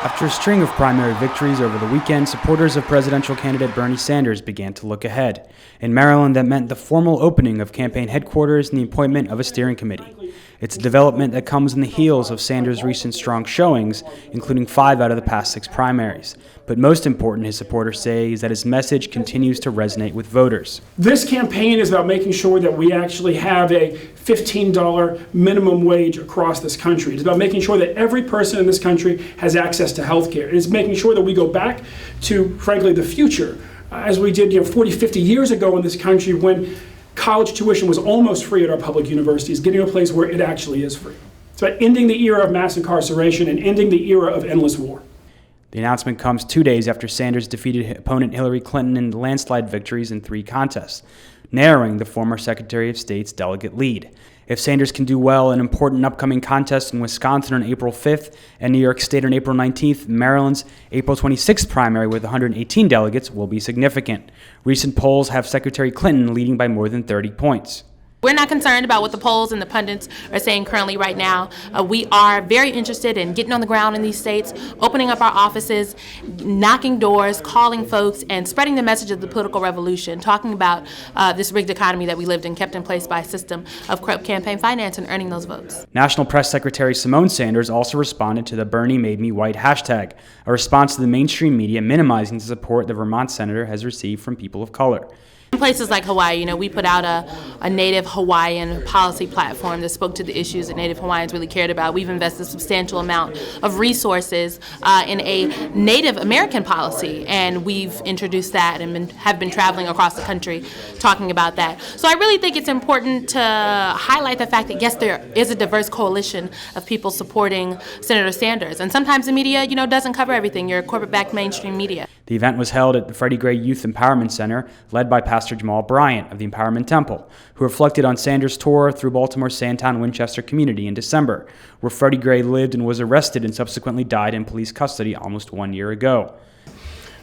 After a string of primary victories over the weekend, supporters of presidential candidate Bernie Sanders began to look ahead. In Maryland, that meant the formal opening of campaign headquarters and the appointment of a steering committee. It's a development that comes in the heels of Sanders' recent strong showings, including 5 out of the past 6 primaries. But most important, his supporters say, is that his message continues to resonate with voters. This campaign is about making sure that we actually have a $15 minimum wage across this country. It's about making sure that every person in this country has access to health care. It's making sure that we go back to, frankly, the future, as we did 40, 50 years ago in this country when college tuition was almost free at our public universities, getting to a place where it actually is free. It's about ending the era of mass incarceration and ending the era of endless war. The announcement comes 2 days after Sanders defeated opponent Hillary Clinton in landslide victories in 3 contests, narrowing the former Secretary of State's delegate lead. If Sanders can do well in important upcoming contests in Wisconsin on April 5th and New York State on April 19th, Maryland's April 26th primary with 118 delegates will be significant. Recent polls have Secretary Clinton leading by more than 30 points. We're not concerned about what the polls and the pundits are saying currently right now. We are very interested in getting on the ground in these states, opening up our offices, knocking doors, calling folks, and spreading the message of the political revolution, talking about this rigged economy that we lived in, kept in place by a system of corrupt campaign finance, and earning those votes. National Press Secretary Symone Sanders also responded to the Bernie Made Me White hashtag, a response to the mainstream media minimizing the support the Vermont senator has received from people of color. In places like Hawaii, we put out a Native Hawaiian policy platform that spoke to the issues that Native Hawaiians really cared about. We've invested a substantial amount of resources in a Native American policy, and we've introduced that and have been traveling across the country talking about that. So I really think it's important to highlight the fact that, yes, there is a diverse coalition of people supporting Senator Sanders, and sometimes the media, doesn't cover everything. Your corporate-backed mainstream media. The event was held at the Freddie Youth Empowerment Center, led by Pastor Jamal Bryant of the Empowerment Temple, who reflected on Sanders' tour through Baltimore's Sandtown-Winchester community in December, where Freddie Gray lived and was arrested and subsequently died in police custody almost 1 year ago.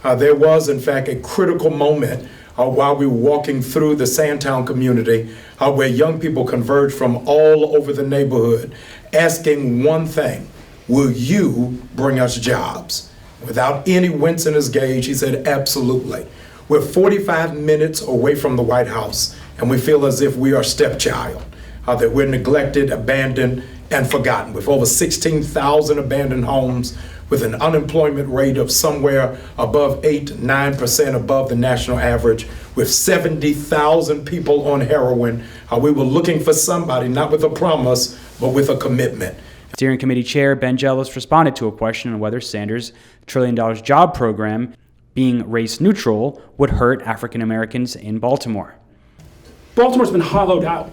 There was, in fact, a critical moment while we were walking through the Sandtown community where young people converged from all over the neighborhood asking one thing: will you bring us jobs? Without any wince in his gauge, he said, absolutely. We're 45 minutes away from the White House, and we feel as if we are stepchild, that we're neglected, abandoned, and forgotten. With over 16,000 abandoned homes, with an unemployment rate of somewhere above 8-9% above the national average, with 70,000 people on heroin, we were looking for somebody, not with a promise, but with a commitment. Steering Committee Chair Ben Jealous responded to a question on whether Sanders' $1 trillion job program, being race-neutral, would hurt African Americans in Baltimore. Baltimore's been hollowed out.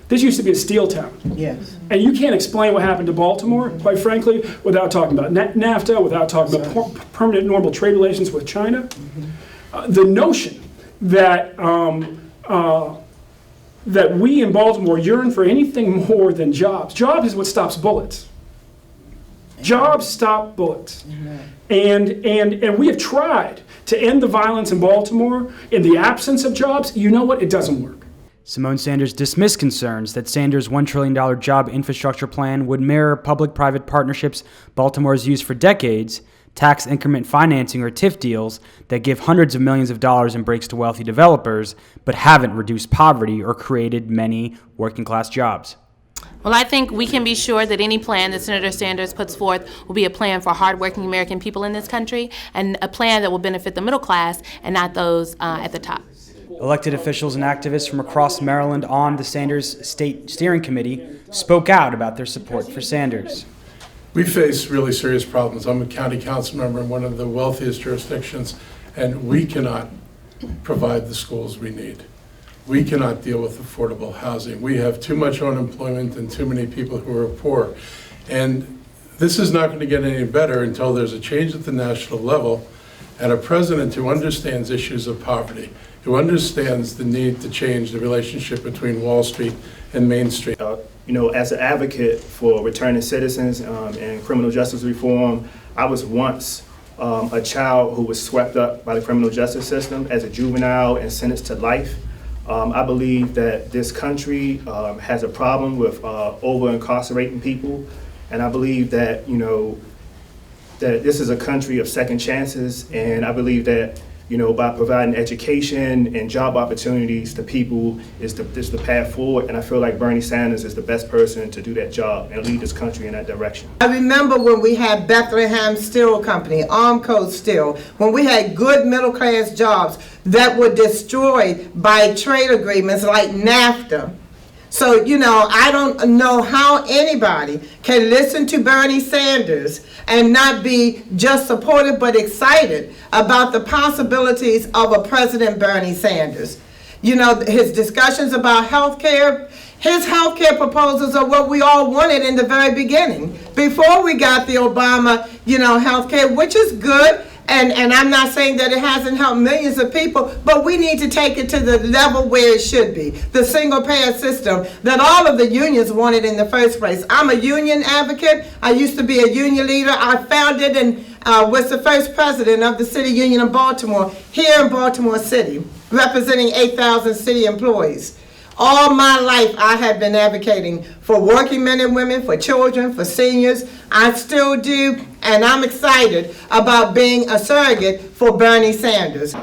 This used to be a steel town. Yes. And you can't explain what happened to Baltimore, quite frankly, without talking about NAFTA, without talking about permanent normal trade relations with China. Mm-hmm. The notion that that we in Baltimore yearn for anything more than jobs. Jobs is what stops bullets. Jobs stop bullets. And we have tried to end the violence in Baltimore in the absence of jobs. You know what? It doesn't work. Symone Sanders dismissed concerns that Sanders' $1 trillion job infrastructure plan would mirror public-private partnerships Baltimore has used for decades, tax increment financing or TIF deals that give hundreds of millions of dollars in breaks to wealthy developers, but haven't reduced poverty or created many working-class jobs. Well, I think we can be sure that any plan that Senator Sanders puts forth will be a plan for hardworking American people in this country, and a plan that will benefit the middle class and not those at the top. Elected officials and activists from across Maryland on the Sanders State Steering Committee spoke out about their support for Sanders. We face really serious problems. I'm a county council member in one of the wealthiest jurisdictions, and we cannot provide the schools we need. We cannot deal with affordable housing. We have too much unemployment and too many people who are poor. And this is not going to get any better until there's a change at the national level and a president who understands issues of poverty, who understands the need to change the relationship between Wall Street and Main Street. As an advocate for returning citizens and criminal justice reform, I was once a child who was swept up by the criminal justice system as a juvenile and sentenced to life. I believe that this country has a problem with over-incarcerating people, and I believe that, that this is a country of second chances, and I believe that, you know, by providing education and job opportunities to people is the path forward, and I feel like Bernie Sanders is the best person to do that job and lead this country in that direction. I remember when we had Bethlehem Steel Company, Armco Steel, when we had good middle-class jobs that were destroyed by trade agreements like NAFTA. So, you know, I don't know how anybody can listen to Bernie Sanders and not be just supportive but excited about the possibilities of a President Bernie Sanders. You know, his discussions about health care, his health care proposals are what we all wanted in the very beginning, before we got the Obama, you know, health care, which is good. And I'm not saying that it hasn't helped millions of people, but we need to take it to the level where it should be, the single-payer system that all of the unions wanted in the first place. I'm a union advocate. I used to be a union leader. I founded and was the first president of the City Union of Baltimore, here in Baltimore City, representing 8,000 city employees. All my life, I have been advocating for working men and women, for children, for seniors. I still do, and I'm excited about being a surrogate for Bernie Sanders.